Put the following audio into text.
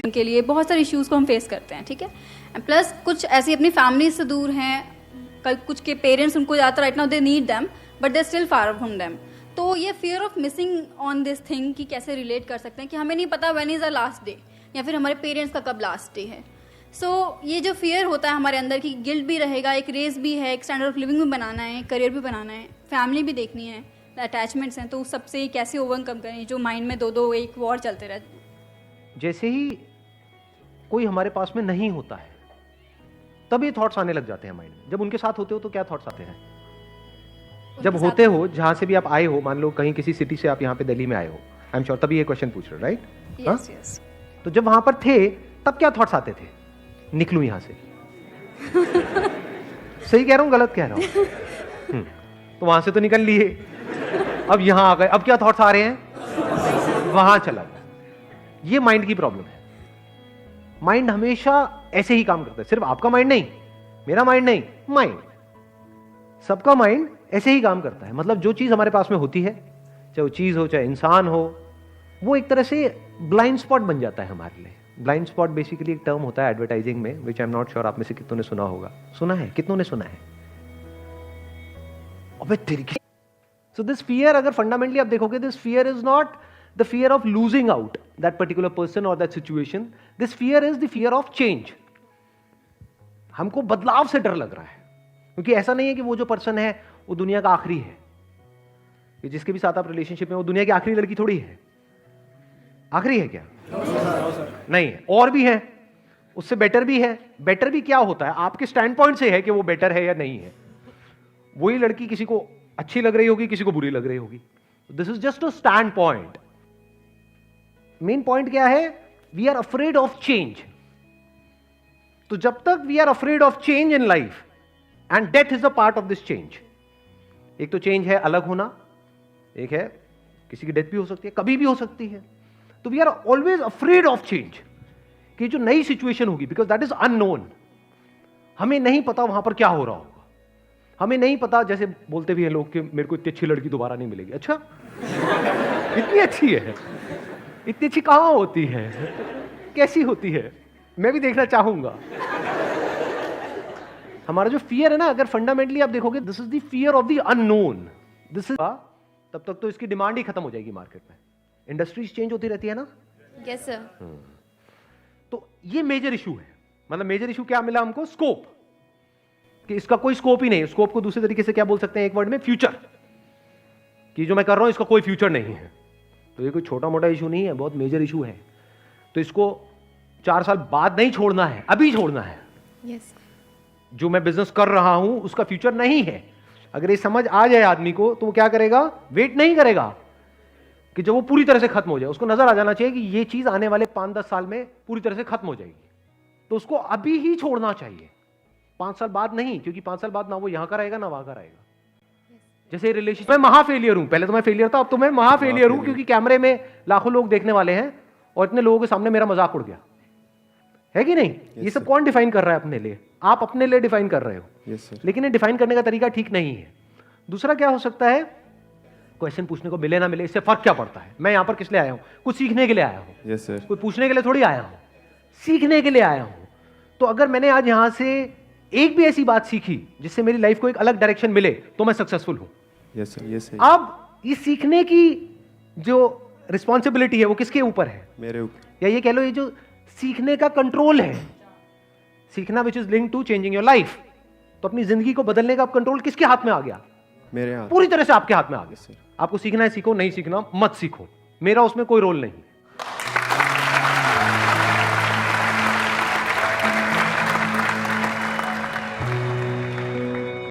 के लिए बहुत सारे इश्यूज़ को हम फेस करते हैं, ठीक है। प्लस कुछ ऐसी अपनी फैमिली से दूर हैं, कुछ के पेरेंट्स उनको ज़्यादातर right now they need them but they still far from them. तो ये fear of missing on this thing कि कैसे रिलेट कर सकते हैं कि हमें नहीं पता when is our last day या फिर हमारे पेरेंट्स का कब लास्ट डे है। ये जो फियर होता है हमारे अंदर की गिल्ट भी रहेगा, एक रेस भी है, एक स्टैंडर्ड ऑफ लिविंग भी बनाना है, करियर भी बनाना है, फैमिली भी देखनी है, अटैचमेंट्स हैं, तो उस सबसे कैसे ओवरकम करें जो माइंड में दो एक वॉर चलते रहते हैं। जैसे ही कोई हमारे पास में नहीं होता है तब ये थॉट्स आने लग जाते हैं माइंड में। जब उनके साथ होते हो तो क्या थॉट्स आते हैं? जब होते हो, जहां से भी आप आए हो, मान लो कहीं किसी सिटी से आप यहाँ पे दिल्ली में आए हो, आई एम श्योर तभी ये क्वेश्चन पूछ रहे हो, राइट? Yes yes. तो जब वहां पर थे तब क्या थॉट्स आते थे? निकलूं यहां से। सही कह रहा हूं गलत कह रहा हूं? तो वहां से तो निकल लिए, अब यहां आ गए, अब क्या थॉट्स आ रहे हैं? वहां चला गया। ये माइंड की प्रॉब्लम है। माइंड हमेशा ऐसे ही काम करता है। सिर्फ आपका माइंड नहीं, मेरा माइंड नहीं, माइंड, सबका माइंड ऐसे ही काम करता है। मतलब जो चीज हमारे पास में होती है, चाहे वो चीज हो चाहे इंसान हो, वो एक तरह से ब्लाइंड स्पॉट बन जाता है हमारे लिए। ब्लाइंड स्पॉट बेसिकली एक टर्म होता है एडवर्टाइजिंग में, विच आई एम नॉट श्योर आप में से कितनों ने सुना होगा। सुना है? कितनों ने सुना है? अबे तेरी। सो दिस फियर, अगर फंडामेंटली आप देखोगे, this fear is not the fear of losing out that particular person or that situation. This fear is the fear of change. हमको बदलाव से डर लग रहा है, क्योंकि ऐसा नहीं है कि वो जो पर्सन है वो दुनिया का आखिरी है, कि जिसके भी साथ आप रिलेशनशिप में, वो दुनिया की आखिरी लड़की थोड़ी है। आखिरी है क्या? नहीं है, और भी है, उससे बेटर भी है। बेटर भी क्या होता है? आपके स्टैंड पॉइंट से है कि वो बेटर है या नहीं है। वही लड़की किसी को अच्छी लग रही होगी, किसी को बुरी लग रही होगी। This is just a standpoint. Main point क्या है? We are afraid of change. तो जब तक we are afraid of change in life, and death is a part of this change. एक तो चेंज है अलग होना, एक है किसी की डेथ भी हो सकती है, कभी भी हो सकती है। तो we are always afraid of change, कि जो नई सिचुएशन होगी, बिकॉज दैट इज अननोन। हमें नहीं पता वहां पर क्या हो रहा होगा, हमें नहीं पता। जैसे बोलते भी हैं लोग कि मेरे को इतनी अच्छी लड़की दोबारा नहीं मिलेगी। अच्छा, इतनी अच्छी है? इतनी अच्छी कहां होती है? कैसी होती है? मैं भी देखना चाहूंगा। हमारा जो फियर है ना, अगर फंडामेंटली आप देखोगे, this is the fear of the unknown. This is, तब तक तो इसकी डिमांड ही खत्म हो जाएगी मार्केट में। इंडस्ट्रीज चेंज होती रहती है ना। Yes sir. तो ये मेजर इशू है। मतलब मेजर इशू क्या मिला हमको? स्कोप, कि इसका कोई स्कोप ही नहीं। स्कोप को दूसरे तरीके से क्या बोल सकते हैं एक वर्ड में? फ्यूचर, कि जो मैं कर रहा हूं इसका कोई फ्यूचर नहीं है। तो ये कोई छोटा मोटा इशू नहीं है, बहुत मेजर इशू है। तो इसको 4 साल बाद नहीं छोड़ना है, अभी छोड़ना है। यस। जो मैं बिजनेस कर रहा हूं उसका फ्यूचर नहीं है। अगर ये समझ आ जाए आदमी को, तो वो क्या करेगा? वेट नहीं करेगा कि जब वो पूरी तरह से खत्म हो जाए। उसको नजर आ जाना चाहिए कि ये चीज आने वाले 5-10 साल में पूरी तरह से खत्म हो जाएगी, तो उसको अभी ही छोड़ना चाहिए, 5 साल बाद नहीं। क्योंकि 5 साल बाद ना वो यहां का रहेगा ना वहां का रहेगा। जैसे रिलेशनशिप में महा फेलियर हूं, पहले तो मैं फेलियर था, अब तो मैं महा फेलियर हूं, क्योंकि कैमरे में लाखों लोग देखने वाले हैं और इतने लोगों के सामने मेरा मजाक उड़ गया है कि नहीं? ये सब कौन डिफाइन कर रहा है अपने लिए? आप अपने लिए डिफाइन कर रहे हो। लेकिन ये डिफाइन करने का तरीका ठीक नहीं है। दूसरा क्या हो सकता है? क्वेश्चन पूछने को मिले ना मिले, इससे फर्क क्या पड़ता है? मैं यहां पर किस लिए आया हूं? कुछ सीखने के लिए आया हूं। Yes sir. कोई पूछने के लिए थोड़ी आया हूं, सीखने के लिए आया हूं। तो अगर मैंने आज यहां से एक भी ऐसी बात सीखी जिससे मेरी लाइफ को एक अलग डायरेक्शन मिले, तो मैं सक्सेसफुल हूं। Yes sir, yes sir. अब ये सीखने की जो रिस्पॉन्सिबिलिटी है वो किसके ऊपर है? मेरे ऊपर। या ये कह लो, ये जो सीखने का कंट्रोल है, सीखना which is link to changing your life, तो अपनी जिंदगी को बदलने का कंट्रोल किसके हाथ में आ गया? मेरे हाथ। पूरी तरह से आपके हाथ में आ गया। सर। आपको सीखना है सीखो, नहीं सीखना मत सीखो, मेरा उसमें कोई रोल नहीं।